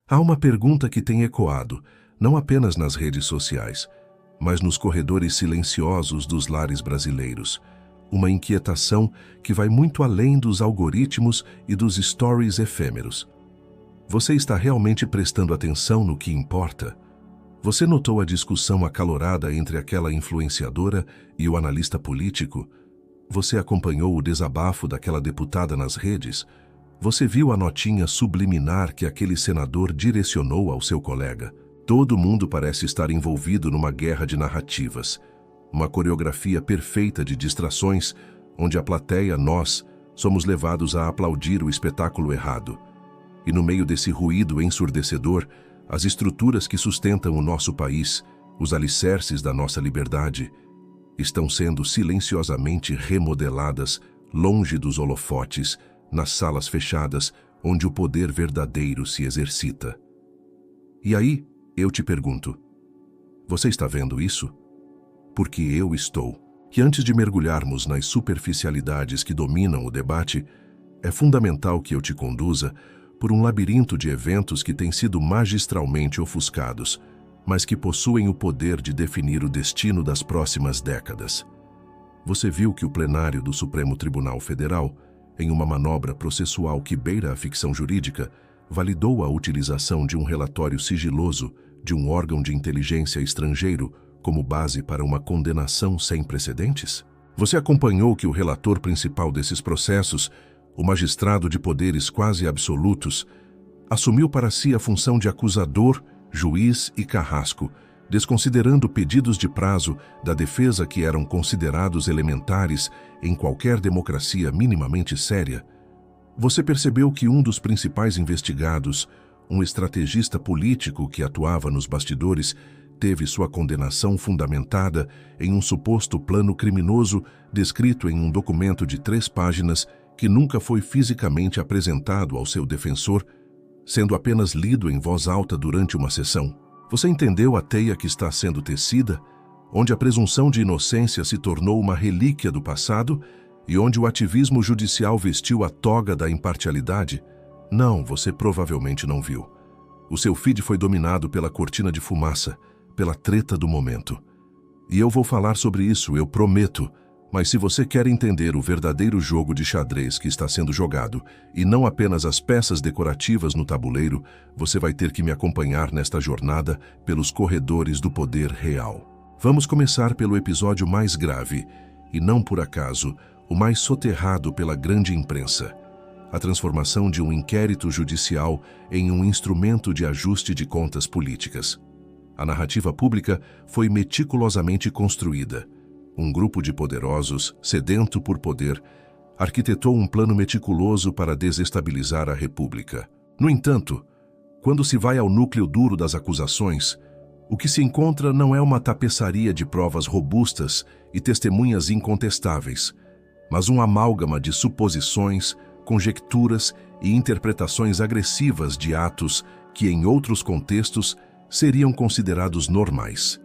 Há uma pergunta que tem ecoado, não apenas nas redes sociais, mas nos corredores silenciosos dos lares brasileiros. Uma inquietação que vai muito além dos algoritmos e dos stories efêmeros. Você está realmente prestando atenção no que importa? Você notou a discussão acalorada entre aquela influenciadora e o analista político? Você acompanhou o desabafo daquela deputada nas redes? Você viu a notinha subliminar que aquele senador direcionou ao seu colega? Todo mundo parece estar envolvido numa guerra de narrativas. Uma coreografia perfeita de distrações, onde a plateia, nós, somos levados a aplaudir o espetáculo errado. E no meio desse ruído ensurdecedor, as estruturas que sustentam o nosso país, os alicerces da nossa liberdade, estão sendo silenciosamente remodeladas longe dos holofotes, nas salas fechadas, onde o poder verdadeiro se exercita. E aí, eu te pergunto, você está vendo isso? Porque eu estou. Que antes de mergulharmos nas superficialidades que dominam o debate, é fundamental que eu te conduza por um labirinto de eventos que têm sido magistralmente ofuscados, mas que possuem o poder de definir o destino das próximas décadas. Você viu que o plenário do Supremo Tribunal Federal, em uma manobra processual que beira a ficção jurídica, validou a utilização de um relatório sigiloso de um órgão de inteligência estrangeiro como base para uma condenação sem precedentes? Você acompanhou que o relator principal desses processos, o magistrado de poderes quase absolutos, assumiu para si a função de acusador, juiz e carrasco, desconsiderando pedidos de prazo da defesa que eram considerados elementares em qualquer democracia minimamente séria? Você percebeu que um dos principais investigados, um estrategista político que atuava nos bastidores, teve sua condenação fundamentada em um suposto plano criminoso descrito em um documento de 3 páginas que nunca foi fisicamente apresentado ao seu defensor, sendo apenas lido em voz alta durante uma sessão? Você entendeu a teia que está sendo tecida, onde a presunção de inocência se tornou uma relíquia do passado e onde o ativismo judicial vestiu a toga da imparcialidade? Não, você provavelmente não viu. O seu feed foi dominado pela cortina de fumaça, pela treta do momento. E eu vou falar sobre isso, eu prometo. Mas se você quer entender o verdadeiro jogo de xadrez que está sendo jogado, e não apenas as peças decorativas no tabuleiro, você vai ter que me acompanhar nesta jornada pelos corredores do poder real. Vamos começar pelo episódio mais grave, e não por acaso, o mais soterrado pela grande imprensa: a transformação de um inquérito judicial em um instrumento de ajuste de contas políticas. A narrativa pública foi meticulosamente construída. Um grupo de poderosos, sedento por poder, arquitetou um plano meticuloso para desestabilizar a República. No entanto, quando se vai ao núcleo duro das acusações, o que se encontra não é uma tapeçaria de provas robustas e testemunhas incontestáveis, mas um amálgama de suposições, conjecturas e interpretações agressivas de atos que, em outros contextos, seriam considerados normais.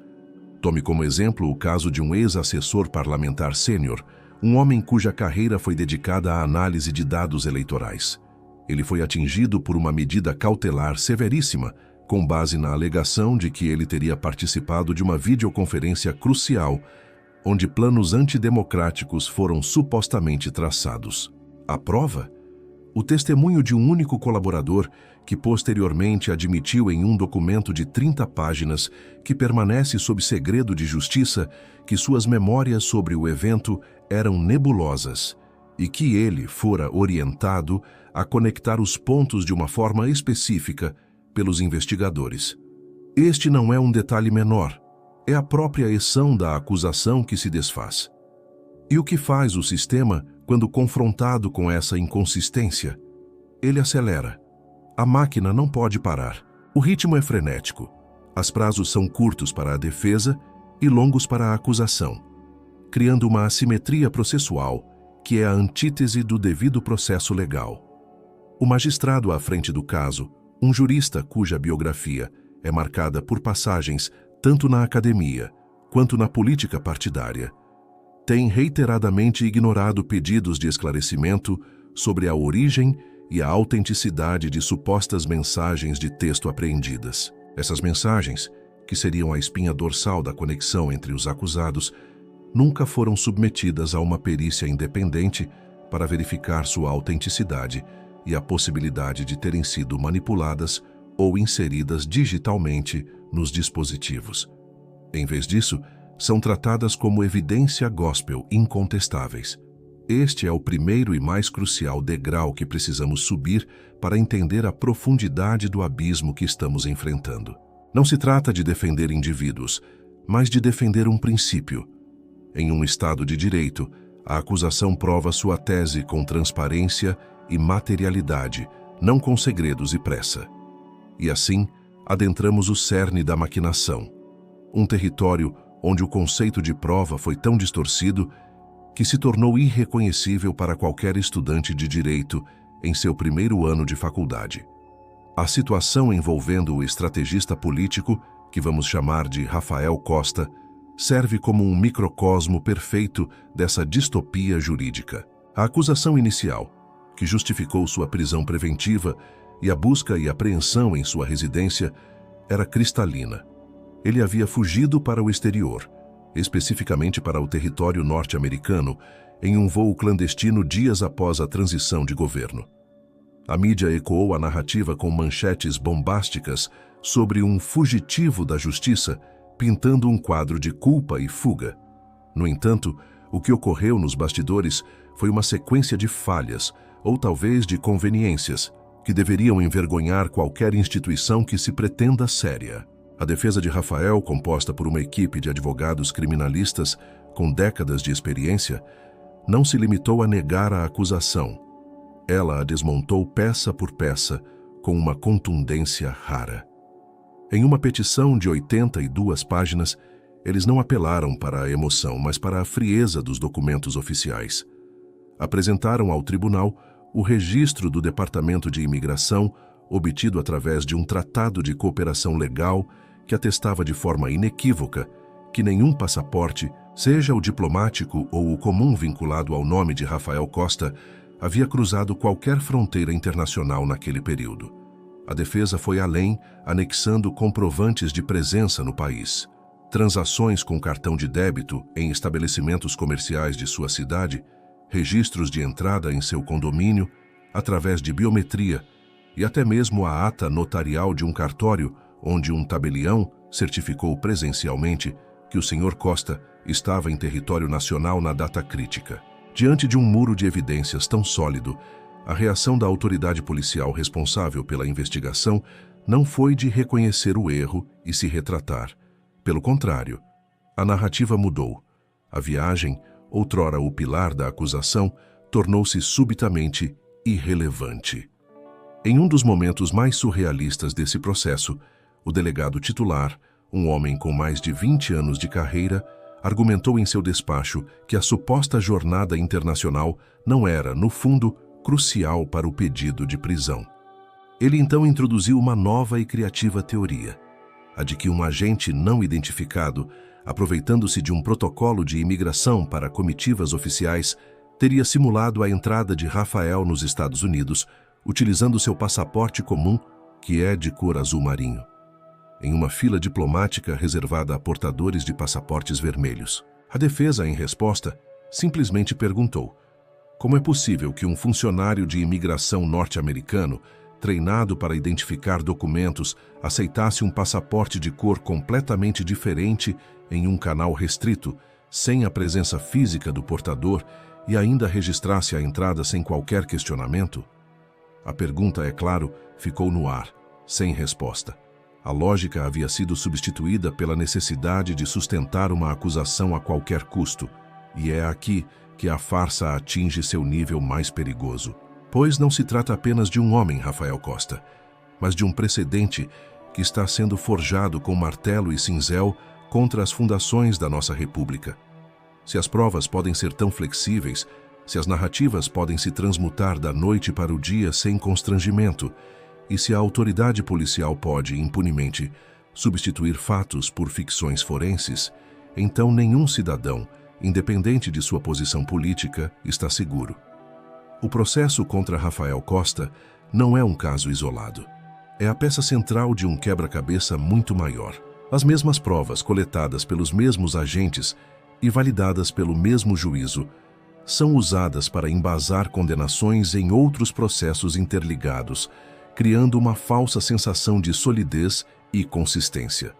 Tome como exemplo o caso de um ex-assessor parlamentar sênior, um homem cuja carreira foi dedicada à análise de dados eleitorais. Ele foi atingido por uma medida cautelar severíssima, com base na alegação de que ele teria participado de uma videoconferência crucial, onde planos antidemocráticos foram supostamente traçados. A prova? O testemunho de um único colaborador que posteriormente admitiu em um documento de 30 páginas que permanece sob segredo de justiça que suas memórias sobre o evento eram nebulosas e que ele fora orientado a conectar os pontos de uma forma específica pelos investigadores. Este não é um detalhe menor, é a própria essão da acusação que se desfaz. E o que faz o sistema quando confrontado com essa inconsistência? Ele acelera. A máquina não pode parar. O ritmo é frenético. Os prazos são curtos para a defesa e longos para a acusação, criando uma assimetria processual que é a antítese do devido processo legal. O magistrado à frente do caso, um jurista cuja biografia é marcada por passagens tanto na academia quanto na política partidária, tem reiteradamente ignorado pedidos de esclarecimento sobre a origem e a autenticidade de supostas mensagens de texto apreendidas. Essas mensagens, que seriam a espinha dorsal da conexão entre os acusados, nunca foram submetidas a uma perícia independente para verificar sua autenticidade e a possibilidade de terem sido manipuladas ou inseridas digitalmente nos dispositivos. Em vez disso, são tratadas como evidência gospel incontestáveis. Este é o primeiro e mais crucial degrau que precisamos subir para entender a profundidade do abismo que estamos enfrentando. Não se trata de defender indivíduos, mas de defender um princípio. Em um Estado de direito, a acusação prova sua tese com transparência e materialidade, não com segredos e pressa. E assim, adentramos o cerne da maquinação, um território onde o conceito de prova foi tão distorcido que se tornou irreconhecível para qualquer estudante de direito em seu primeiro ano de faculdade. A situação envolvendo o estrategista político, que vamos chamar de Rafael Costa, serve como um microcosmo perfeito dessa distopia jurídica. A acusação inicial, que justificou sua prisão preventiva e a busca e apreensão em sua residência, era cristalina. Ele havia fugido para o exterior, especificamente para o território norte-americano, em um voo clandestino dias após a transição de governo. A mídia ecoou a narrativa com manchetes bombásticas sobre um fugitivo da justiça, pintando um quadro de culpa e fuga. No entanto, o que ocorreu nos bastidores foi uma sequência de falhas, ou talvez de conveniências, que deveriam envergonhar qualquer instituição que se pretenda séria. A defesa de Rafael, composta por uma equipe de advogados criminalistas com décadas de experiência, não se limitou a negar a acusação. Ela a desmontou peça por peça com uma contundência rara. Em uma petição de 82 páginas, eles não apelaram para a emoção, mas para a frieza dos documentos oficiais. Apresentaram ao tribunal o registro do Departamento de Imigração, obtido através de um tratado de cooperação legal que atestava de forma inequívoca que nenhum passaporte, seja o diplomático ou o comum vinculado ao nome de Rafael Costa, havia cruzado qualquer fronteira internacional naquele período. A defesa foi além, anexando comprovantes de presença no país, transações com cartão de débito em estabelecimentos comerciais de sua cidade, registros de entrada em seu condomínio, através de biometria, e até mesmo a ata notarial de um cartório onde um tabelião certificou presencialmente que o Sr. Costa estava em território nacional na data crítica. Diante de um muro de evidências tão sólido, a reação da autoridade policial responsável pela investigação não foi de reconhecer o erro e se retratar. Pelo contrário, a narrativa mudou. A viagem, outrora o pilar da acusação, tornou-se subitamente irrelevante. Em um dos momentos mais surrealistas desse processo, o delegado titular, um homem com mais de 20 anos de carreira, argumentou em seu despacho que a suposta jornada internacional não era, no fundo, crucial para o pedido de prisão. Ele então introduziu uma nova e criativa teoria, a de que um agente não identificado, aproveitando-se de um protocolo de imigração para comitivas oficiais, teria simulado a entrada de Rafael nos Estados Unidos, utilizando seu passaporte comum, que é de cor azul marinho, em uma fila diplomática reservada a portadores de passaportes vermelhos. A defesa, em resposta, simplesmente perguntou: como é possível que um funcionário de imigração norte-americano, treinado para identificar documentos, aceitasse um passaporte de cor completamente diferente em um canal restrito, sem a presença física do portador, e ainda registrasse a entrada sem qualquer questionamento? A pergunta, é claro, ficou no ar, sem resposta. A lógica havia sido substituída pela necessidade de sustentar uma acusação a qualquer custo, e é aqui que a farsa atinge seu nível mais perigoso. Pois não se trata apenas de um homem, Rafael Costa, mas de um precedente que está sendo forjado com martelo e cinzel contra as fundações da nossa República. Se as provas podem ser tão flexíveis, se as narrativas podem se transmutar da noite para o dia sem constrangimento, e se a autoridade policial pode, impunemente, substituir fatos por ficções forenses, então nenhum cidadão, independente de sua posição política, está seguro. O processo contra Rafael Costa não é um caso isolado. É a peça central de um quebra-cabeça muito maior. As mesmas provas coletadas pelos mesmos agentes e validadas pelo mesmo juízo são usadas para embasar condenações em outros processos interligados, criando uma falsa sensação de solidez e consistência.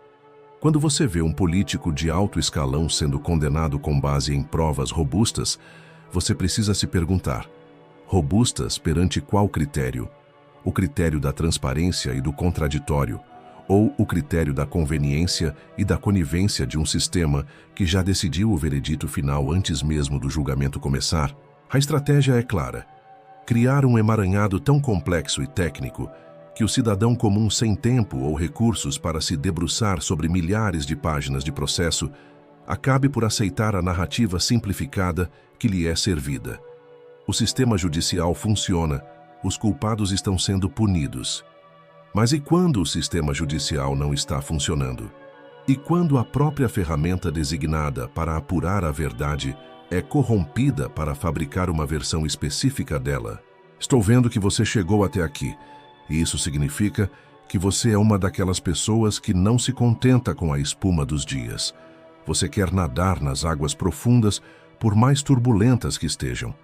Quando você vê um político de alto escalão sendo condenado com base em provas robustas, você precisa se perguntar: robustas perante qual critério? O critério da transparência e do contraditório, ou o critério da conveniência e da conivência de um sistema que já decidiu o veredito final antes mesmo do julgamento começar? A estratégia é clara: criar um emaranhado tão complexo e técnico que o cidadão comum sem tempo ou recursos para se debruçar sobre milhares de páginas de processo acabe por aceitar a narrativa simplificada que lhe é servida. O sistema judicial funciona, os culpados estão sendo punidos. Mas e quando o sistema judicial não está funcionando? E quando a própria ferramenta designada para apurar a verdade é corrompida para fabricar uma versão específica dela? Estou vendo que você chegou até aqui, e isso significa que você é uma daquelas pessoas que não se contenta com a espuma dos dias. Você quer nadar nas águas profundas, por mais turbulentas que estejam.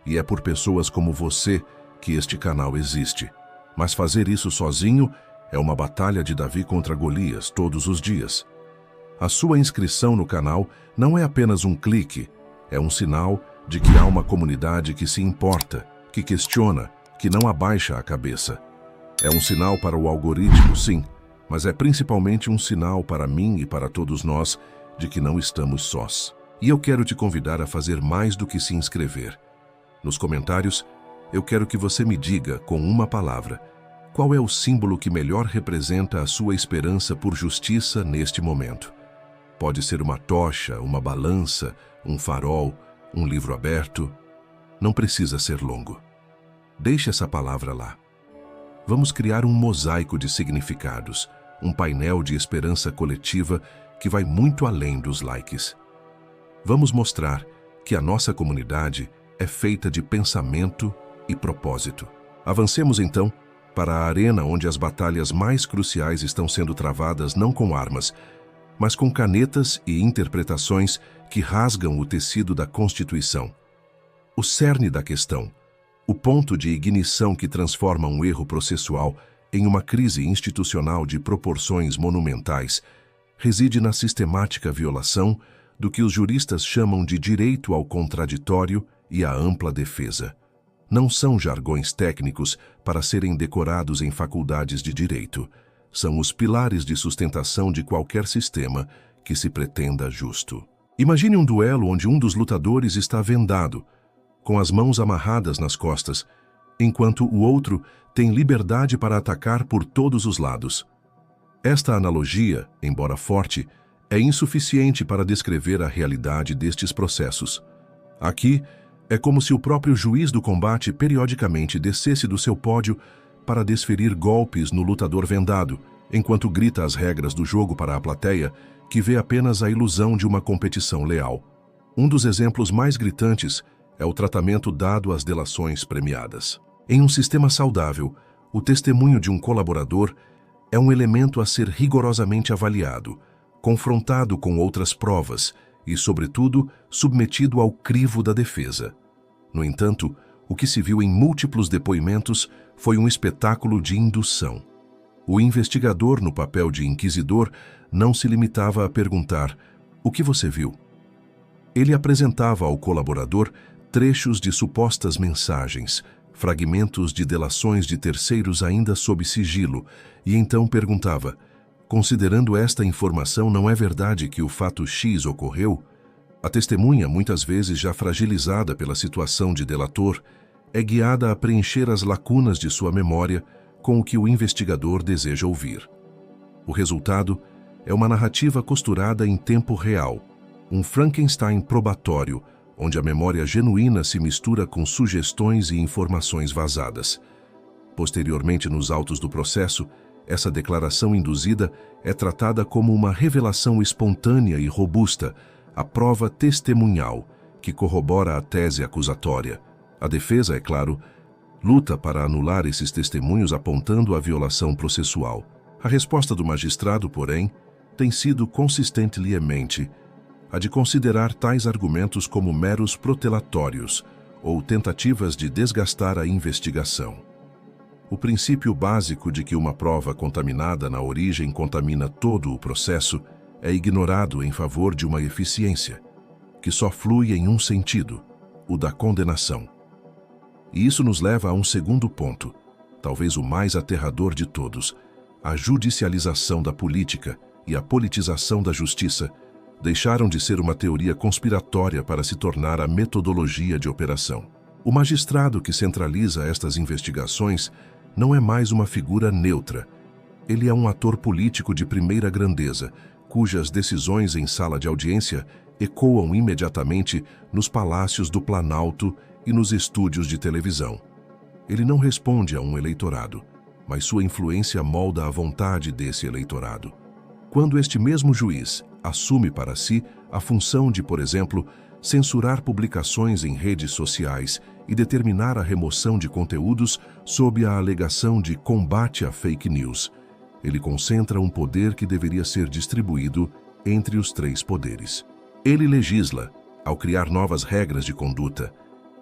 E é por pessoas como você que este canal existe. Mas fazer isso sozinho é uma batalha de Davi contra Golias todos os dias. A sua inscrição no canal não é apenas um clique, é um sinal de que há uma comunidade que se importa, que questiona, que não abaixa a cabeça. É um sinal para o algoritmo, sim, mas é principalmente um sinal para mim e para todos nós de que não estamos sós. E eu quero te convidar a fazer mais do que se inscrever. Nos comentários, eu quero que você me diga, com uma palavra, qual é o símbolo que melhor representa a sua esperança por justiça neste momento. Pode ser uma tocha, uma balança, um farol, um livro aberto. Não precisa ser longo. Deixe essa palavra lá. Vamos criar um mosaico de significados, um painel de esperança coletiva que vai muito além dos likes. Vamos mostrar que a nossa comunidade é feita de pensamento e propósito. Avancemos então para a arena onde as batalhas mais cruciais estão sendo travadas não com armas, mas com canetas e interpretações que rasgam o tecido da Constituição. O cerne da questão, o ponto de ignição que transforma um erro processual em uma crise institucional de proporções monumentais, reside na sistemática violação do que os juristas chamam de direito ao contraditório e à ampla defesa. Não são jargões técnicos para serem decorados em faculdades de direito. São os pilares de sustentação de qualquer sistema que se pretenda justo. Imagine um duelo onde um dos lutadores está vendado, com as mãos amarradas nas costas, enquanto o outro tem liberdade para atacar por todos os lados. Esta analogia, embora forte, é insuficiente para descrever a realidade destes processos. Aqui, é como se o próprio juiz do combate periodicamente descesse do seu pódio para desferir golpes no lutador vendado, enquanto grita as regras do jogo para a plateia, que vê apenas a ilusão de uma competição leal. Um dos exemplos mais gritantes é o tratamento dado às delações premiadas. Em um sistema saudável, o testemunho de um colaborador é um elemento a ser rigorosamente avaliado, confrontado com outras provas e, sobretudo, submetido ao crivo da defesa. No entanto, o que se viu em múltiplos depoimentos foi um espetáculo de indução. O investigador, no papel de inquisidor, não se limitava a perguntar: "O que você viu?" Ele apresentava ao colaborador trechos de supostas mensagens, fragmentos de delações de terceiros ainda sob sigilo, e então perguntava: "Considerando esta informação, não é verdade que o fato X ocorreu?" A testemunha, muitas vezes já fragilizada pela situação de delator, é guiada a preencher as lacunas de sua memória com o que o investigador deseja ouvir. O resultado é uma narrativa costurada em tempo real, um Frankenstein probatório, onde a memória genuína se mistura com sugestões e informações vazadas. Posteriormente, nos autos do processo, essa declaração induzida é tratada como uma revelação espontânea e robusta, a prova testemunhal, que corrobora a tese acusatória, A defesa, é claro, luta para anular esses testemunhos apontando a violação processual. A resposta do magistrado, porém, tem sido consistentemente a de considerar tais argumentos como meros protelatórios ou tentativas de desgastar a investigação. O princípio básico de que uma prova contaminada na origem contamina todo o processo é ignorado em favor de uma eficiência, que só flui em um sentido, o da condenação. E isso nos leva a um segundo ponto, talvez o mais aterrador de todos: a judicialização da política e a politização da justiça deixaram de ser uma teoria conspiratória para se tornar a metodologia de operação. O magistrado que centraliza estas investigações não é mais uma figura neutra. Ele é um ator político de primeira grandeza, cujas decisões em sala de audiência ecoam imediatamente nos palácios do Planalto e nos estúdios de televisão. Ele não responde a um eleitorado, mas sua influência molda a vontade desse eleitorado. Quando este mesmo juiz assume para si a função de, por exemplo, censurar publicações em redes sociais e determinar a remoção de conteúdos sob a alegação de combate à fake news, ele concentra um poder que deveria ser distribuído entre os três poderes. Ele legisla, ao criar novas regras de conduta,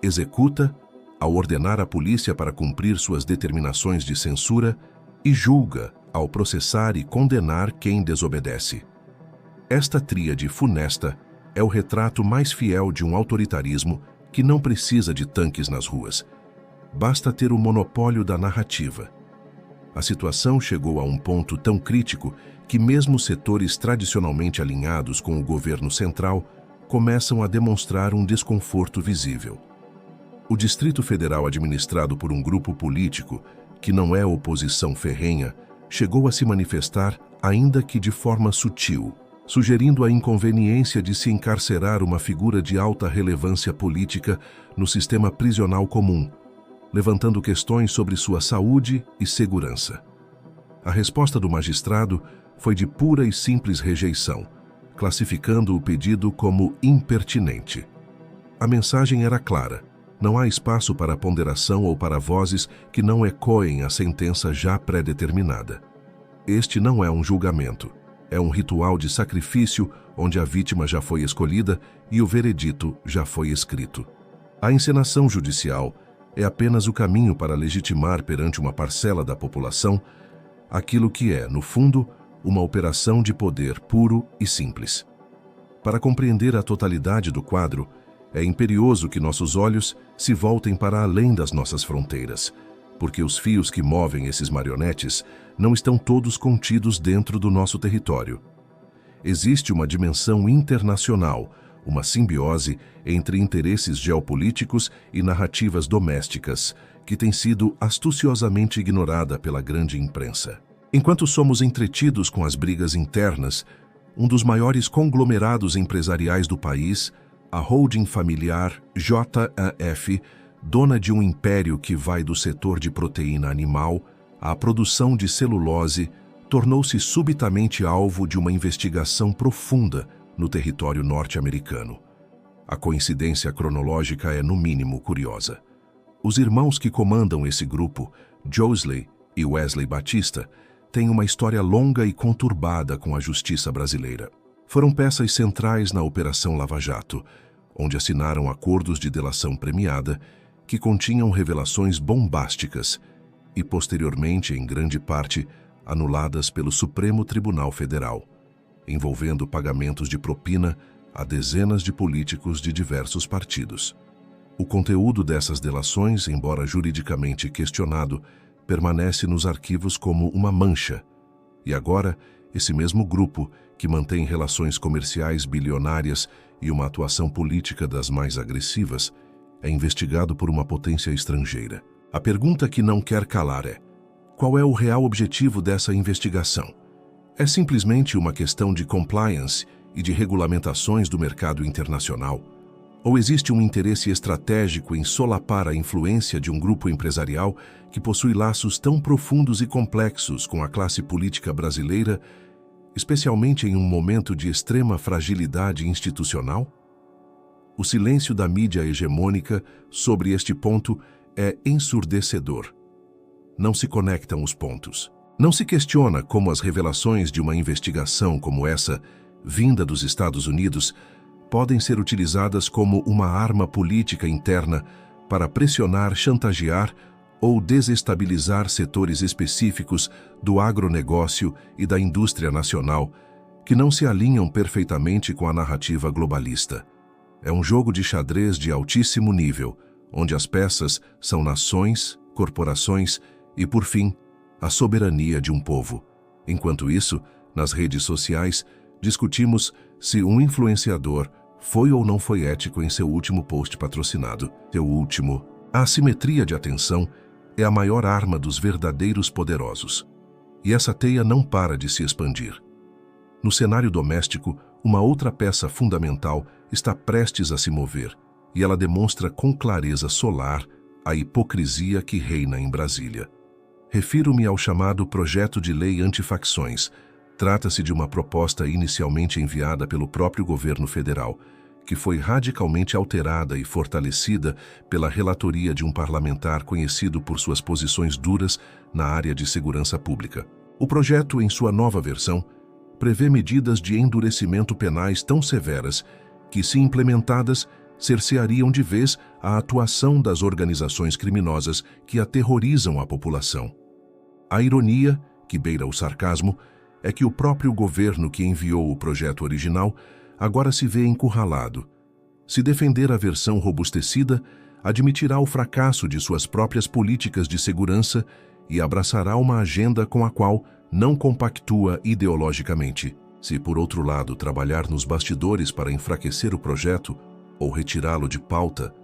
executa, ao ordenar a polícia para cumprir suas determinações de censura, e julga, ao processar e condenar quem desobedece. Esta tríade funesta é o retrato mais fiel de um autoritarismo que não precisa de tanques nas ruas. Basta ter o monopólio da narrativa. A situação chegou a um ponto tão crítico que mesmo setores tradicionalmente alinhados com o governo central começam a demonstrar um desconforto visível. O Distrito Federal, administrado por um grupo político que não é oposição ferrenha, chegou a se manifestar, ainda que de forma sutil, sugerindo a inconveniência de se encarcerar uma figura de alta relevância política no sistema prisional comum, levantando questões sobre sua saúde e segurança. A resposta do magistrado foi de pura e simples rejeição, classificando o pedido como impertinente. A mensagem era clara: não há espaço para ponderação ou para vozes que não ecoem a sentença já pré-determinada. Este não é um julgamento, é um ritual de sacrifício onde a vítima já foi escolhida e o veredito já foi escrito. A encenação judicial é apenas o caminho para legitimar perante uma parcela da população aquilo que é, no fundo, uma operação de poder puro e simples. Para compreender a totalidade do quadro, é imperioso que nossos olhos se voltem para além das nossas fronteiras, porque os fios que movem esses marionetes não estão todos contidos dentro do nosso território. Existe uma dimensão internacional, uma simbiose entre interesses geopolíticos e narrativas domésticas, que tem sido astuciosamente ignorada pela grande imprensa. Enquanto somos entretidos com as brigas internas, um dos maiores conglomerados empresariais do país, a holding familiar JAF, dona de um império que vai do setor de proteína animal à produção de celulose, tornou-se subitamente alvo de uma investigação profunda no território norte-americano. A coincidência cronológica é, no mínimo, curiosa. Os irmãos que comandam esse grupo, Joesley e Wesley Batista, têm uma história longa e conturbada com a justiça brasileira. Foram peças centrais na Operação Lava Jato, onde assinaram acordos de delação premiada que continham revelações bombásticas e, posteriormente, em grande parte, anuladas pelo Supremo Tribunal Federal, envolvendo pagamentos de propina a dezenas de políticos de diversos partidos. O conteúdo dessas delações, embora juridicamente questionado, permanece nos arquivos como uma mancha. E agora, esse mesmo grupo, que mantém relações comerciais bilionárias e uma atuação política das mais agressivas, é investigado por uma potência estrangeira. A pergunta que não quer calar é: qual é o real objetivo dessa investigação? É simplesmente uma questão de compliance e de regulamentações do mercado internacional? Ou existe um interesse estratégico em solapar a influência de um grupo empresarial que possui laços tão profundos e complexos com a classe política brasileira, especialmente em um momento de extrema fragilidade institucional? O silêncio da mídia hegemônica sobre este ponto é ensurdecedor. Não se conectam os pontos. Não se questiona como as revelações de uma investigação como essa, vinda dos Estados Unidos, podem ser utilizadas como uma arma política interna para pressionar, chantagear ou desestabilizar setores específicos do agronegócio e da indústria nacional que não se alinham perfeitamente com a narrativa globalista. É um jogo de xadrez de altíssimo nível, onde as peças são nações, corporações e, por fim, a soberania de um povo. Enquanto isso, nas redes sociais, discutimos se um influenciador foi ou não foi ético em seu último post patrocinado. A assimetria de atenção é a maior arma dos verdadeiros poderosos. E essa teia não para de se expandir. No cenário doméstico, uma outra peça fundamental está prestes a se mover, e ela demonstra com clareza solar a hipocrisia que reina em Brasília. Refiro-me ao chamado Projeto de Lei Antifacções. Trata-se de uma proposta inicialmente enviada pelo próprio governo federal, que foi radicalmente alterada e fortalecida pela relatoria de um parlamentar conhecido por suas posições duras na área de segurança pública. O projeto, em sua nova versão, prevê medidas de endurecimento penais tão severas que, se implementadas, cerceariam de vez a atuação das organizações criminosas que aterrorizam a população. A ironia, que beira o sarcasmo, é que o próprio governo que enviou o projeto original agora se vê encurralado. Se defender a versão robustecida, admitirá o fracasso de suas próprias políticas de segurança e abraçará uma agenda com a qual não compactua ideologicamente. Se, por outro lado, trabalhar nos bastidores para enfraquecer o projeto ou retirá-lo de pauta,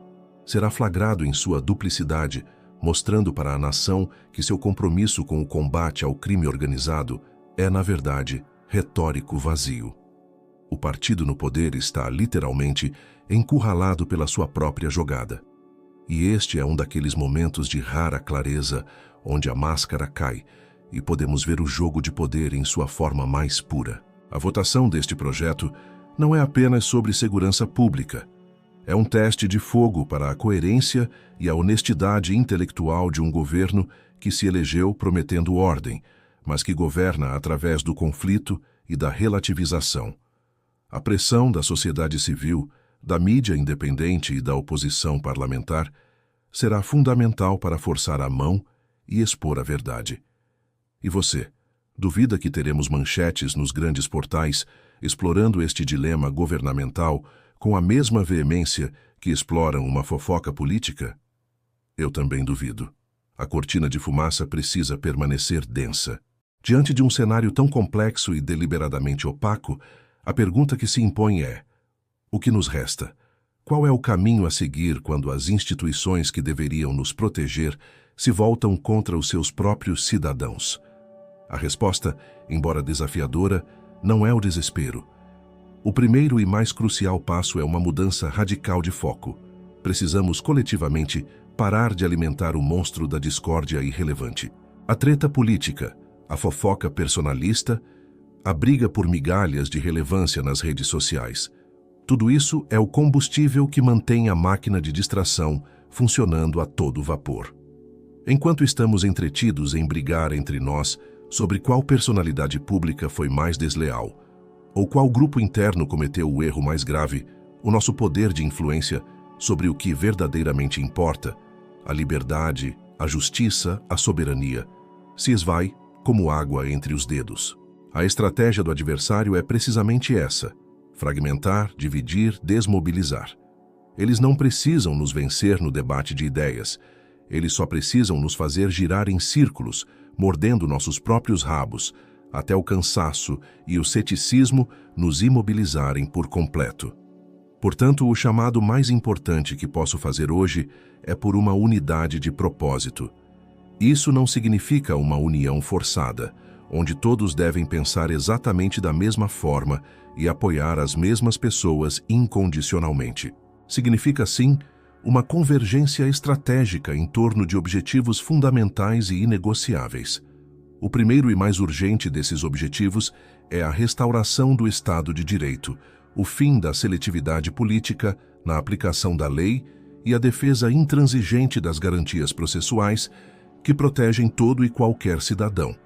será flagrado em sua duplicidade, mostrando para a nação que seu compromisso com o combate ao crime organizado é, na verdade, retórico vazio. O partido no poder está, literalmente, encurralado pela sua própria jogada. E este é um daqueles momentos de rara clareza onde a máscara cai e podemos ver o jogo de poder em sua forma mais pura. A votação deste projeto não é apenas sobre segurança pública. É um teste de fogo para a coerência e a honestidade intelectual de um governo que se elegeu prometendo ordem, mas que governa através do conflito e da relativização. A pressão da sociedade civil, da mídia independente e da oposição parlamentar será fundamental para forçar a mão e expor a verdade. E você, duvida que teremos manchetes nos grandes portais explorando este dilema governamental com a mesma veemência que exploram uma fofoca política? Eu também duvido. A cortina de fumaça precisa permanecer densa. Diante de um cenário tão complexo e deliberadamente opaco, a pergunta que se impõe é: o que nos resta? Qual é o caminho a seguir quando as instituições que deveriam nos proteger se voltam contra os seus próprios cidadãos? A resposta, embora desafiadora, não é o desespero. O primeiro e mais crucial passo é uma mudança radical de foco. Precisamos coletivamente parar de alimentar o monstro da discórdia irrelevante. A treta política, a fofoca personalista, a briga por migalhas de relevância nas redes sociais. Tudo isso é o combustível que mantém a máquina de distração funcionando a todo vapor. Enquanto estamos entretidos em brigar entre nós sobre qual personalidade pública foi mais desleal, ou qual grupo interno cometeu o erro mais grave, o nosso poder de influência sobre o que verdadeiramente importa, a liberdade, a justiça, a soberania, se esvai como água entre os dedos. A estratégia do adversário é precisamente essa: fragmentar, dividir, desmobilizar. Eles não precisam nos vencer no debate de ideias. Eles só precisam nos fazer girar em círculos, mordendo nossos próprios rabos, até o cansaço e o ceticismo nos imobilizarem por completo. Portanto, o chamado mais importante que posso fazer hoje é por uma unidade de propósito. Isso não significa uma união forçada, onde todos devem pensar exatamente da mesma forma e apoiar as mesmas pessoas incondicionalmente. Significa, sim, uma convergência estratégica em torno de objetivos fundamentais e inegociáveis. O primeiro e mais urgente desses objetivos é a restauração do Estado de Direito, o fim da seletividade política na aplicação da lei e a defesa intransigente das garantias processuais que protegem todo e qualquer cidadão,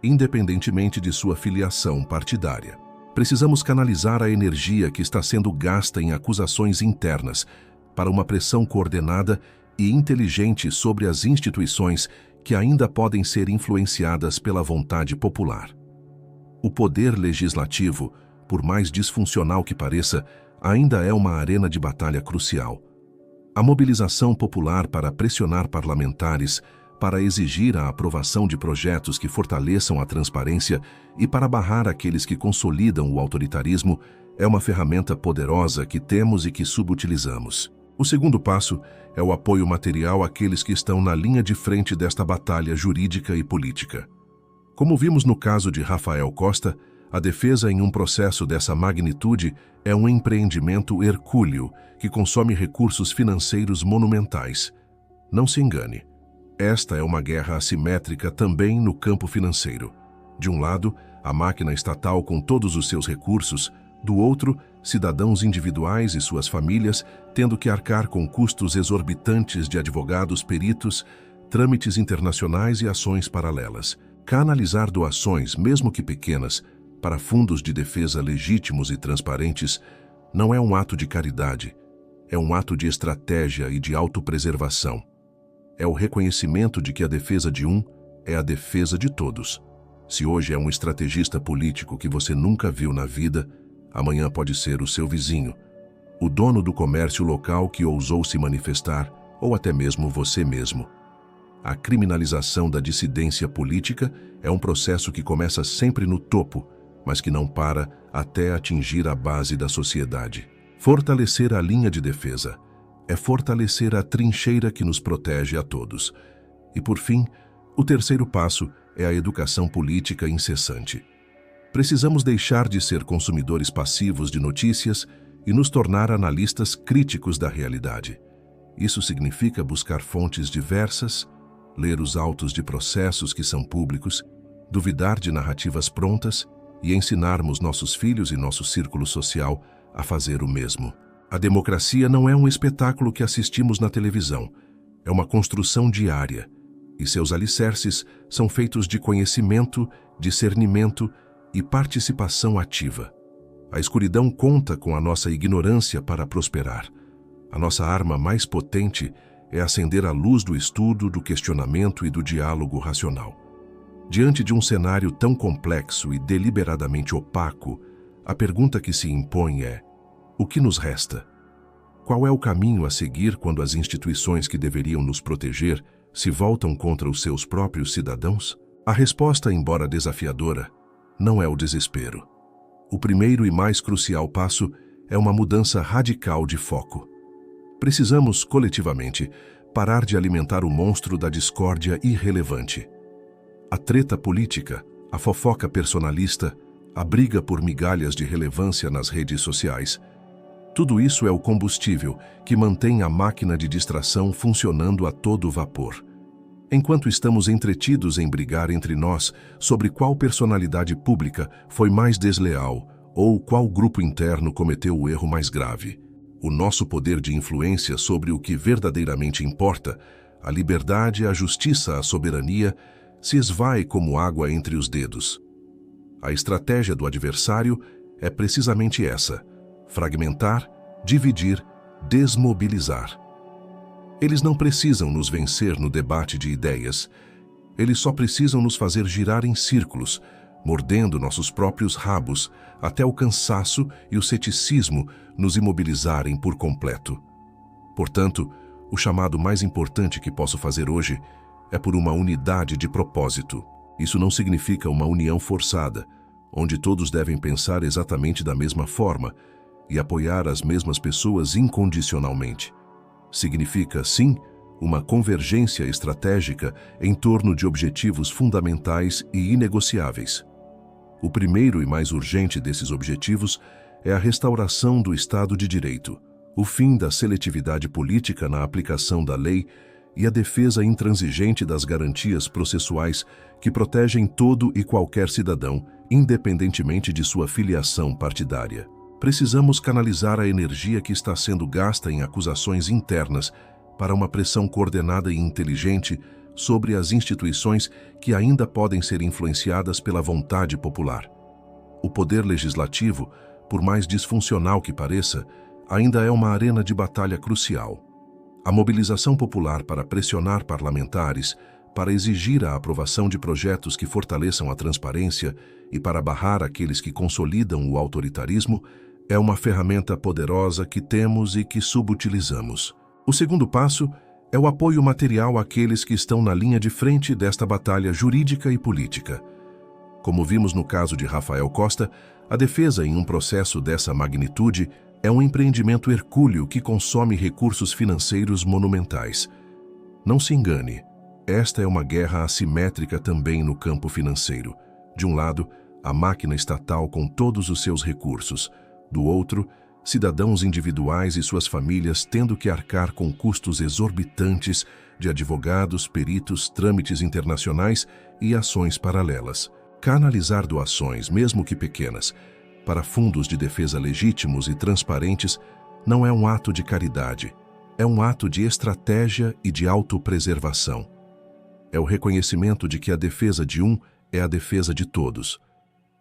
independentemente de sua filiação partidária. Precisamos canalizar a energia que está sendo gasta em acusações internas para uma pressão coordenada e inteligente sobre as instituições que ainda podem ser influenciadas pela vontade popular. O poder legislativo, por mais disfuncional que pareça, ainda é uma arena de batalha crucial. A mobilização popular para pressionar parlamentares, para exigir a aprovação de projetos que fortaleçam a transparência e para barrar aqueles que consolidam o autoritarismo é uma ferramenta poderosa que temos e que subutilizamos. O segundo passo é o apoio material àqueles que estão na linha de frente desta batalha jurídica e política. Como vimos no caso de Rafael Costa, a defesa em um processo dessa magnitude é um empreendimento hercúleo que consome recursos financeiros monumentais. Não se engane, esta é uma guerra assimétrica também no campo financeiro. De um lado, a máquina estatal com todos os seus recursos, do outro, cidadãos individuais e suas famílias tendo que arcar com custos exorbitantes de advogados, peritos, trâmites internacionais e ações paralelas. Canalizar doações, mesmo que pequenas, para fundos de defesa legítimos e transparentes não é um ato de caridade, é um ato de estratégia e de autopreservação. É o reconhecimento de que a defesa de um é a defesa de todos. Se hoje é um estrategista político que você nunca viu na vida, amanhã pode ser o seu vizinho, o dono do comércio local que ousou se manifestar, ou até mesmo você mesmo. A criminalização da dissidência política é um processo que começa sempre no topo, mas que não para até atingir a base da sociedade. Fortalecer a linha de defesa é fortalecer a trincheira que nos protege a todos. E, por fim, o terceiro passo é a educação política incessante. Precisamos deixar de ser consumidores passivos de notícias e nos tornar analistas críticos da realidade. Isso significa buscar fontes diversas, ler os autos de processos que são públicos, duvidar de narrativas prontas e ensinarmos nossos filhos e nosso círculo social a fazer o mesmo. A democracia não é um espetáculo que assistimos na televisão, é uma construção diária, e seus alicerces são feitos de conhecimento, discernimento e participação ativa. A escuridão conta com a nossa ignorância para prosperar. A nossa arma mais potente é acender a luz do estudo, do questionamento e do diálogo racional. Diante de um cenário tão complexo e deliberadamente opaco, a pergunta que se impõe é: o que nos resta? Qual é o caminho a seguir quando as instituições que deveriam nos proteger se voltam contra os seus próprios cidadãos? A resposta, embora desafiadora, não é o desespero. O primeiro e mais crucial passo é uma mudança radical de foco. Precisamos, coletivamente, parar de alimentar o monstro da discórdia irrelevante. A treta política, a fofoca personalista, a briga por migalhas de relevância nas redes sociais. Tudo isso é o combustível que mantém a máquina de distração funcionando a todo vapor. Enquanto estamos entretidos em brigar entre nós sobre qual personalidade pública foi mais desleal ou qual grupo interno cometeu o erro mais grave, o nosso poder de influência sobre o que verdadeiramente importa, a liberdade, a justiça, a soberania, se esvai como água entre os dedos. A estratégia do adversário é precisamente essa: fragmentar, dividir, desmobilizar. Eles não precisam nos vencer no debate de ideias. Eles só precisam nos fazer girar em círculos, mordendo nossos próprios rabos, até o cansaço e o ceticismo nos imobilizarem por completo. Portanto, o chamado mais importante que posso fazer hoje é por uma unidade de propósito. Isso não significa uma união forçada, onde todos devem pensar exatamente da mesma forma e apoiar as mesmas pessoas incondicionalmente. Significa, sim, uma convergência estratégica em torno de objetivos fundamentais e inegociáveis. O primeiro e mais urgente desses objetivos é a restauração do Estado de Direito, o fim da seletividade política na aplicação da lei e a defesa intransigente das garantias processuais que protegem todo e qualquer cidadão, independentemente de sua filiação partidária. Precisamos canalizar a energia que está sendo gasta em acusações internas para uma pressão coordenada e inteligente sobre as instituições que ainda podem ser influenciadas pela vontade popular. O poder legislativo, por mais disfuncional que pareça, ainda é uma arena de batalha crucial. A mobilização popular para pressionar parlamentares, para exigir a aprovação de projetos que fortaleçam a transparência e para barrar aqueles que consolidam o autoritarismo, é uma ferramenta poderosa que temos e que subutilizamos. O segundo passo é o apoio material àqueles que estão na linha de frente desta batalha jurídica e política. Como vimos no caso de Rafael Costa, a defesa em um processo dessa magnitude é um empreendimento hercúleo que consome recursos financeiros monumentais. Não se engane, esta é uma guerra assimétrica também no campo financeiro. De um lado, a máquina estatal com todos os seus recursos. Do outro, cidadãos individuais e suas famílias tendo que arcar com custos exorbitantes de advogados, peritos, trâmites internacionais e ações paralelas. Canalizar doações, mesmo que pequenas, para fundos de defesa legítimos e transparentes não é um ato de caridade, é um ato de estratégia e de autopreservação. É o reconhecimento de que a defesa de um é a defesa de todos.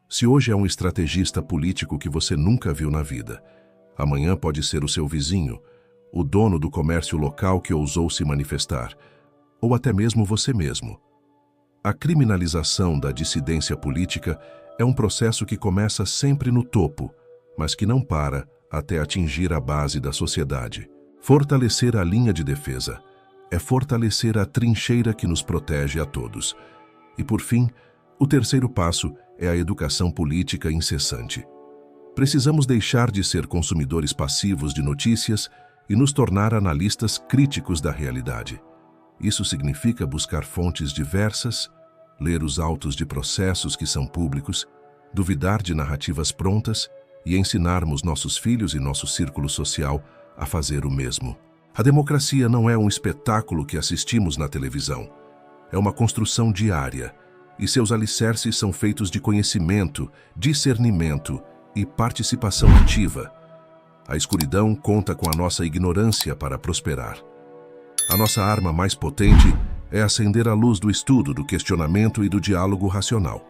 Se hoje é um estrategista político que você nunca viu na vida, amanhã pode ser o seu vizinho, o dono do comércio local que ousou se manifestar, ou até mesmo você mesmo. A criminalização da dissidência política é um processo que começa sempre no topo, mas que não para até atingir a base da sociedade. Fortalecer a linha de defesa é fortalecer a trincheira que nos protege a todos. E, por fim, o terceiro passo é a educação política incessante. Precisamos deixar de ser consumidores passivos de notícias e nos tornar analistas críticos da realidade. Isso significa buscar fontes diversas, ler os autos de processos que são públicos, duvidar de narrativas prontas e ensinarmos nossos filhos e nosso círculo social a fazer o mesmo. A democracia não é um espetáculo que assistimos na televisão. É uma construção diária, e seus alicerces são feitos de conhecimento, discernimento e participação ativa. A escuridão conta com a nossa ignorância para prosperar. A nossa arma mais potente é acender a luz do estudo, do questionamento e do diálogo racional.